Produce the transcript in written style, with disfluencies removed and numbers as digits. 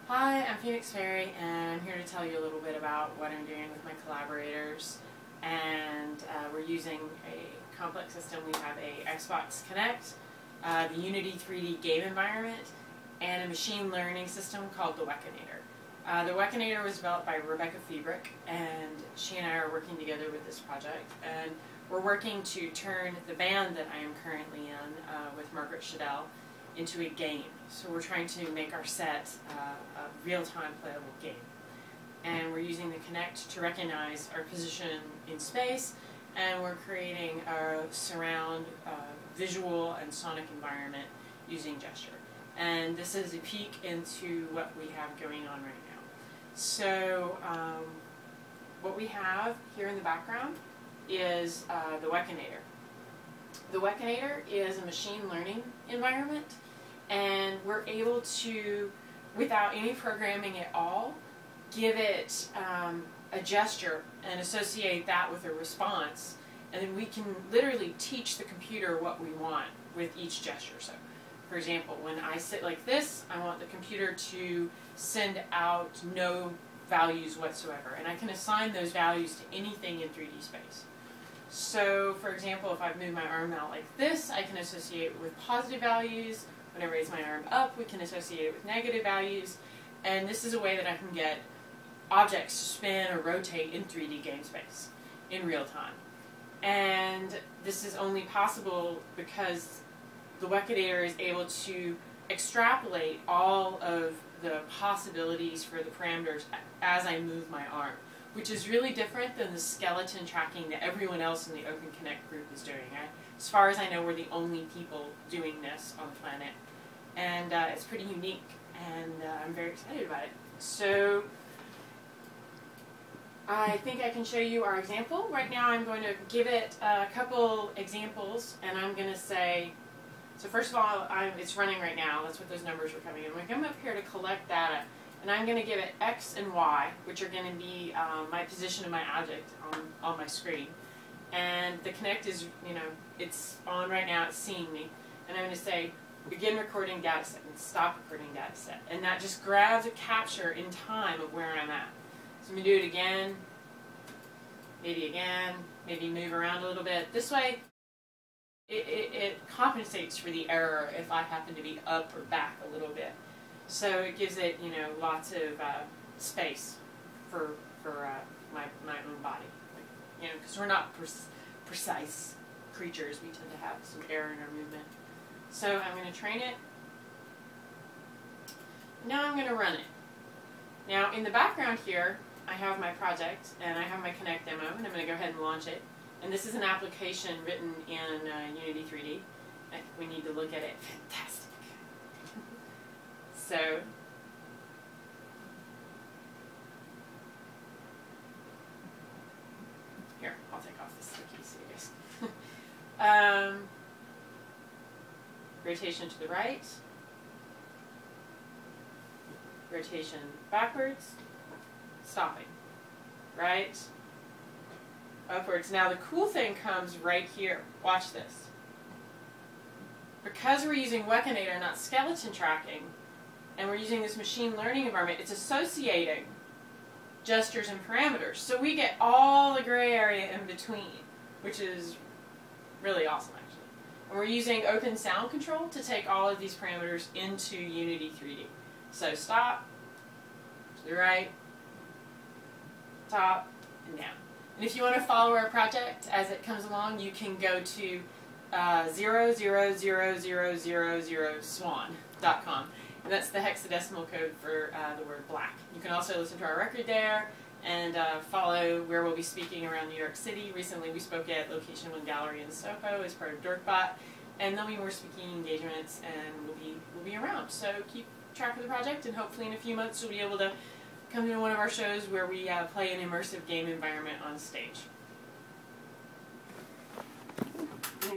Hi, I'm Phoenix Fairy, and I'm here to tell you a little bit about what I'm doing with my collaborators. And we're using a complex system. We have a Xbox Kinect, the Unity 3D game environment, and a machine learning system called the Wekinator. The Wekinator was developed by Rebecca Fiebrick, and she and I are working together with this project. And we're working to turn the band that I am currently in with Margaret Shadell into a game. So we're trying to make our set a real-time playable game. And we're using the Kinect to recognize our position in space, and we're creating a surround visual and sonic environment using gesture. And this is a peek into what we have going on right now. So what we have here in the background is the Wekinator. The Wekinator is a machine learning environment, and we're able to, without any programming at all, give it a gesture and associate that with a response, and then we can literally teach the computer what we want with each gesture. So, for example, when I sit like this, I want the computer to send out no values whatsoever, and I can assign those values to anything in 3D space. So, for example, if I move my arm out like this, I can associate it with positive values. When I raise my arm up, we can associate it with negative values. And this is a way that I can get objects to spin or rotate in 3D game space in real time. And this is only possible because the Wekinator is able to extrapolate all of the possibilities for the parameters as I move my arm, which is really different than the skeleton tracking that everyone else in the Open Kinect group is doing. As far as I know, we're the only people doing this on the planet. And it's pretty unique, and I'm very excited about it. So I think I can show you our example. Right now I'm going to give it a couple examples, and I'm going to say, so first of all, it's running right now. That's what those numbers are coming in. When I come up here to collect data, and I'm going to give it X and Y, which are going to be my position of my object on my screen. And the Kinect is, it's on right now, it's seeing me. And I'm going to say, begin recording data set and stop recording data set. And that just grabs a capture in time of where I'm at. So I'm going to do it again, maybe move around a little bit. This way, it compensates for the error if I happen to be up or back a little bit. So it gives it, lots of space for my own body. Because we're not precise creatures, we tend to have some error in our movement. So I'm going to train it. Now I'm going to run it. Now in the background here, I have my project, and I have my Kinect demo, and I'm going to go ahead and launch it. And this is an application written in Unity 3D. I think we need to look at it. Fantastic. So, here, I'll take off this sticky so you guys. Rotation to the right. Rotation backwards. Stopping. Right. Upwards. Now the cool thing comes right here. Watch this. Because we're using Wekinator, not skeleton tracking, and we're using this machine learning environment, it's associating gestures and parameters. So we get all the gray area in between, which is really awesome, actually. And we're using open sound control to take all of these parameters into Unity 3D. So stop, to the right, top, and down. And if you want to follow our project as it comes along, you can go to 00000swan.com. And that's the hexadecimal code for the word black. You can also listen to our record there and follow where we'll be speaking around New York City. Recently we spoke at Location 1 Gallery in Soho as part of Dorkbot. And there'll be more speaking engagements, and we'll be around. So keep track of the project, and hopefully in a few months you'll be able to come to one of our shows where we play an immersive game environment on stage.